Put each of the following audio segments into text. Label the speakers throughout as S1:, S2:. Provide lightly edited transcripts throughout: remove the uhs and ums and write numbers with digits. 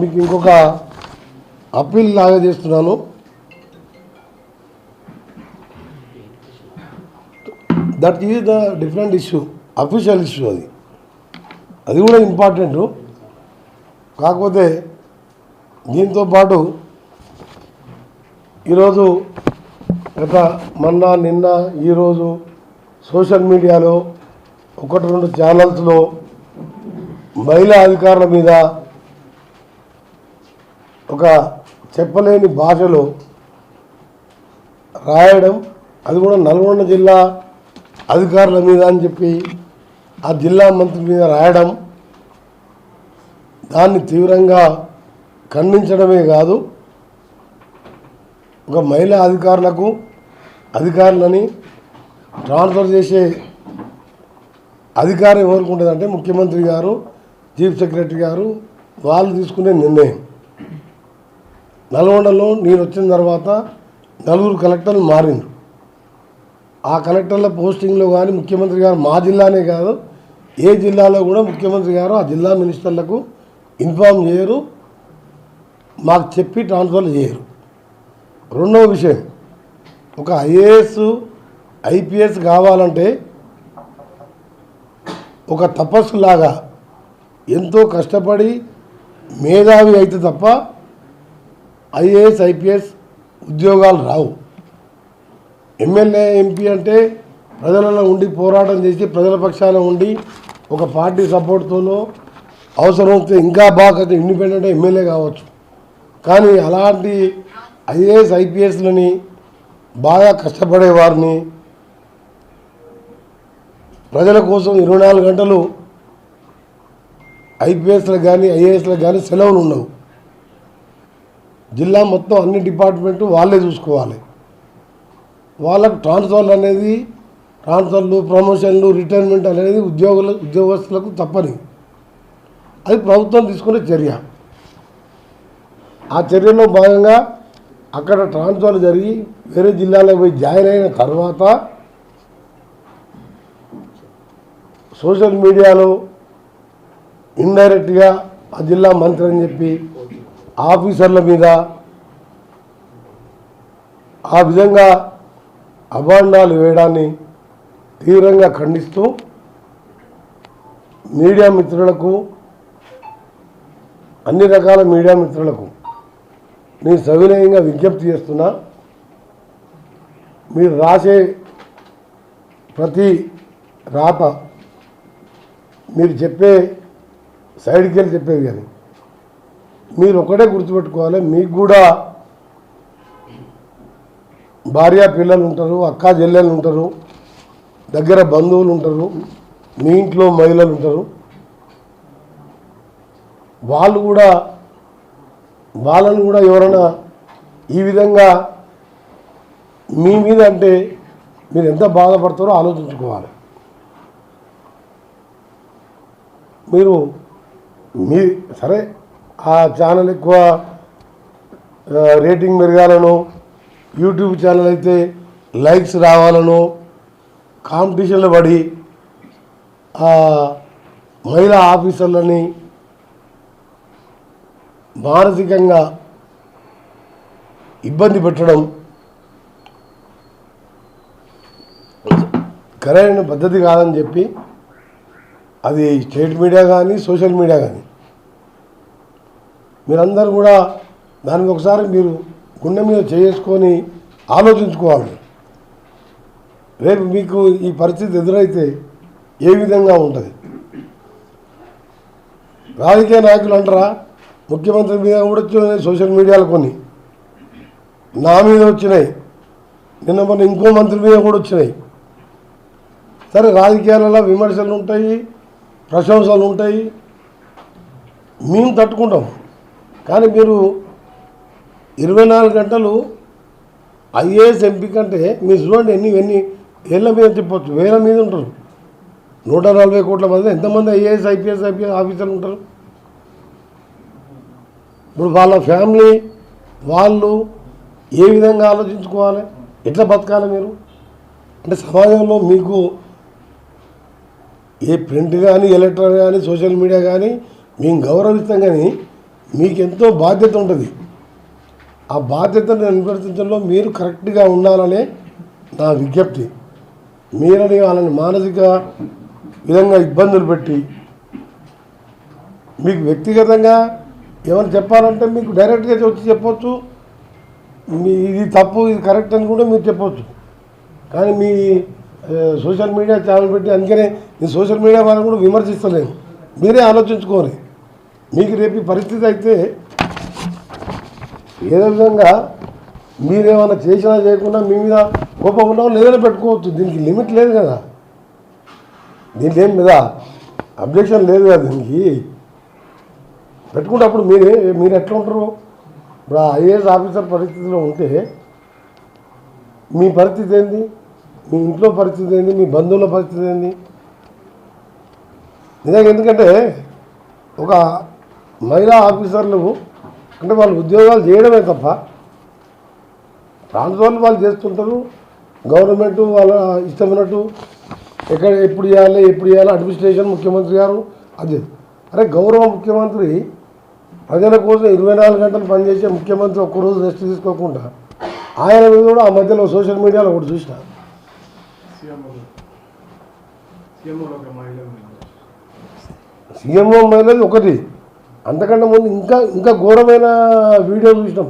S1: మీకు ఇంకొక అప్పీల్ లాగా చేస్తున్నాను. That is the different issue, official issue. అది కూడా ఇంపార్టెంట్. కాకపోతే దీంతో పాటు ఈరోజు నిన్న ఈరోజు సోషల్ మీడియాలో 1-2 ఛానల్స్లో మహిళా అధికారుల మీద ఒక చెప్పలేని భాషలో రాయడం, అది కూడా నల్గొండ జిల్లా అధికారుల మీద అని చెప్పి ఆ జిల్లా మంత్రి మీద రాయడం, దాన్ని తీవ్రంగా ఖండించడమే కాదు, ఒక మహిళా అధికారులని ట్రాన్స్ఫర్ చేసే అధికారం ఎవరికి ఉంటుందంటే ముఖ్యమంత్రి గారు, చీఫ్ సెక్రటరీ గారు వాళ్ళు తీసుకునే నిర్ణయం. నల్గొండలో నేను వచ్చిన తర్వాత 4 కలెక్టర్లు మారిండ్రు. ఆ కలెక్టర్ల పోస్టింగ్లో కానీ ముఖ్యమంత్రి గారు, మా జిల్లానే కాదు ఏ జిల్లాలో కూడా ముఖ్యమంత్రి గారు ఆ జిల్లా మినిస్టర్లకు ఇన్ఫార్మ్ చేయరు, మాకు చెప్పి ట్రాన్స్ఫర్లు చేయరు. రెండవ విషయం, ఒక ఐఏఎస్ ఐపీఎస్ కావాలంటే ఒక తపస్సులాగా ఎంతో కష్టపడి మేధావి అయితే తప్ప ఐఏఎస్ ఐపీఎస్ ఉద్యోగాలు రావు. ఎమ్మెల్యే ఎంపీ అంటే ప్రజలలో ఉండి పోరాటం చేసి ప్రజల పక్షాన ఉండి ఒక పార్టీ సపోర్ట్తోనో అవసరం వస్తే ఇంకా బాగా ఇండిపెండెంట్ ఎమ్మెల్యే కావచ్చు. కానీ అలాంటి ఐఏఎస్ ఐపీఎస్లని బాగా కష్టపడేవారిని, ప్రజల కోసం 24 గంటలు ఐపీఎస్లకు కానీ ఐఏఎస్లకు కానీ సెలవులు ఉండవు. జిల్లా మొత్తం అన్ని డిపార్ట్మెంటు వాళ్ళే చూసుకోవాలి. వాళ్ళకు ట్రాన్స్ఫర్లు ప్రమోషన్లు రిటైర్మెంట్ అనేది ఉద్యోగస్తులకు తప్పని. అది ప్రభుత్వం తీసుకునే చర్య. ఆ చర్యలో భాగంగా అక్కడ ట్రాన్స్ఫర్ జరిగి వేరే జిల్లాలో పోయి జాయిన్ అయిన తర్వాత సోషల్ మీడియాలో ఇండైరెక్ట్గా ఆ జిల్లా మంత్రి అని చెప్పి ఆఫీసర్ల మీద ఆ విధంగా అభాండాలు వేయడాన్ని తీవ్రంగా ఖండిస్తూ మీడియా మిత్రులకు, అన్ని రకాల మీడియా మిత్రులకు నేను సవినయంగా విజ్ఞప్తి చేస్తున్నా. మీరు రాసే ప్రతి రాత, మీరు చెప్పే సైడ్కి వెళ్ళి చెప్పేది కానీ మీరు ఒకటే గుర్తుపెట్టుకోవాలి, మీకు కూడా భార్య పిల్లలు ఉంటారు, అక్క చెల్లెలు ఉంటారు, దగ్గర బంధువులు ఉంటారు, మీ ఇంట్లో మహిళలు ఉంటారు. వాళ్ళను కూడా ఎవరైనా ఈ విధంగా మీ మీద అంటే మీరు ఎంత బాధపడతారో ఆలోచించుకోవాలి. సరే ఆ ఛానల్ ఎక్కువ రేటింగ్ పెరగాలనో, యూట్యూబ్ ఛానల్ అయితే లైక్స్ రావాలనో కాంపిటీషన్లో పడి మహిళా ఆఫీసర్లని మానసికంగా ఇబ్బంది పెట్టడం సరైన పద్ధతి కాదని చెప్పి, అది స్టేట్ మీడియా కానీ సోషల్ మీడియా కానీ మీరందరూ కూడా దానికి ఒకసారి మీరు గుండె మీద చేసుకొని ఆలోచించుకోవాలి. రేపు మీకు ఈ పరిస్థితి ఎదురైతే ఏ విధంగా ఉంటుంది? రాజకీయ నాయకులు అంటారా, ముఖ్యమంత్రి మీద కూడా వచ్చినాయి సోషల్ మీడియాలో, కొన్ని నా మీద వచ్చినాయి, నిన్న మొన్న ఇంకో మంత్రి మీద కూడా వచ్చినాయి. సరే, రాజకీయాలలో విమర్శలు ఉంటాయి, ప్రశంసలు ఉంటాయి, మేము తట్టుకుంటాం. కానీ మీరు 24 గంటలు ఐఏఎస్ ఎంపీ కంటే మీరు చూడండి ఎన్ని ఏళ్ళ మీద చెప్పొచ్చు, వేల మీద ఉంటారు. 140 కోట్ల మంది ఎంతమంది ఐఏఎస్ ఐపీఎస్ ఆఫీసర్లు ఉంటారు? ఇప్పుడు వాళ్ళ ఫ్యామిలీ వాళ్ళు ఏ విధంగా ఆలోచించుకోవాలి, ఎట్లా బతకాలి మీరు? అంటే సమాజంలో మీకు ఏ ప్రింట్ కానీ ఎలక్ట్రానిక్ కానీ సోషల్ మీడియా కానీ మేము గౌరవిస్తాం, కానీ మీకెంతో బాధ్యత ఉంటుంది. ఆ బాధ్యతను నిర్వర్తించడంలో మీరు కరెక్ట్గా ఉండాలనే నా విజ్ఞప్తి. మీరని వాళ్ళని మానసిక విధంగా ఇబ్బందులు పెట్టి మీకు వ్యక్తిగతంగా ఏమైనా చెప్పాలంటే మీకు డైరెక్ట్గా వచ్చి చెప్పొచ్చు. మీ ఇది తప్పు ఇది కరెక్ట్ అని కూడా మీరు చెప్పొచ్చు. కానీ మీ సోషల్ మీడియా ఛానల్ పెట్టి అందుకనే నేను సోషల్ మీడియా వాళ్ళని కూడా విమర్శిస్తలేను. మీరే ఆలోచించుకోవాలి. మీకు రేపు ఈ పరిస్థితి అయితే ఏదో విధంగా మీరేమైనా చేసినా చేయకుండా మీ మీద కోపం ఉన్నామో లేదని పెట్టుకోవచ్చు. దీనికి లిమిట్ లేదు కదా, దీనికి ఏం మీద అబ్జెక్షన్ లేదు కదా. దీనికి పెట్టుకుంటే అప్పుడు మీరు ఎట్లా ఉంటారు? ఇప్పుడు ఐఏఎస్ ఆఫీసర్ పరిస్థితిలో ఉంటే మీ పరిస్థితి ఏంది, మీ ఇంట్లో పరిస్థితి ఏంది, మీ బంధువుల పరిస్థితి ఏంది? నిజంగా ఎందుకంటే ఒక మహిళా ఆఫీసర్లు అంటే వాళ్ళు ఉద్యోగాలు చేయడమే తప్ప ప్రాంతాలు వాళ్ళు చేస్తుంటారు. గవర్నమెంట్ వాళ్ళ ఇష్టమైనట్టు ఎప్పుడు చేయాలి అడ్మినిస్ట్రేషన్ ముఖ్యమంత్రి గారు అది. అరే గౌరవ ముఖ్యమంత్రి ప్రజల కోసం 24 గంటలు పనిచేసే ముఖ్యమంత్రి ఒక్కరోజు రెస్ట్ తీసుకోకుండా ఆయన మీద కూడా ఆ మధ్యలో సోషల్ మీడియాలో ఒకటి చూసిన సీఎంఓ మహిళది ఒకటి, అంతకంటే ముందు ఇంకా ఘోరమైన వీడియో చూసినాం.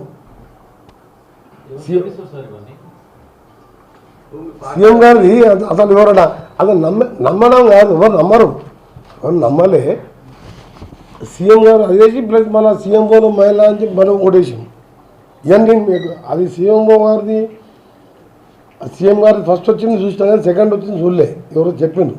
S1: సీఎం గారిది అసలు ఎవరన్నా అసలు నమ్మడం కాదు, ఎవరు నమ్మలే. సీఎం గారు అదేసి ప్లస్ మళ్ళీ సీఎంఓలో మహిళ అని చెప్పి మనం కొట్టేసి ఇవన్నీ మీకు అది సీఎంఓ గారిది. సీఎం గారు ఫస్ట్ వచ్చింది చూసినా కానీ సెకండ్ వచ్చింది చూడలే, ఎవరో చెప్పింది.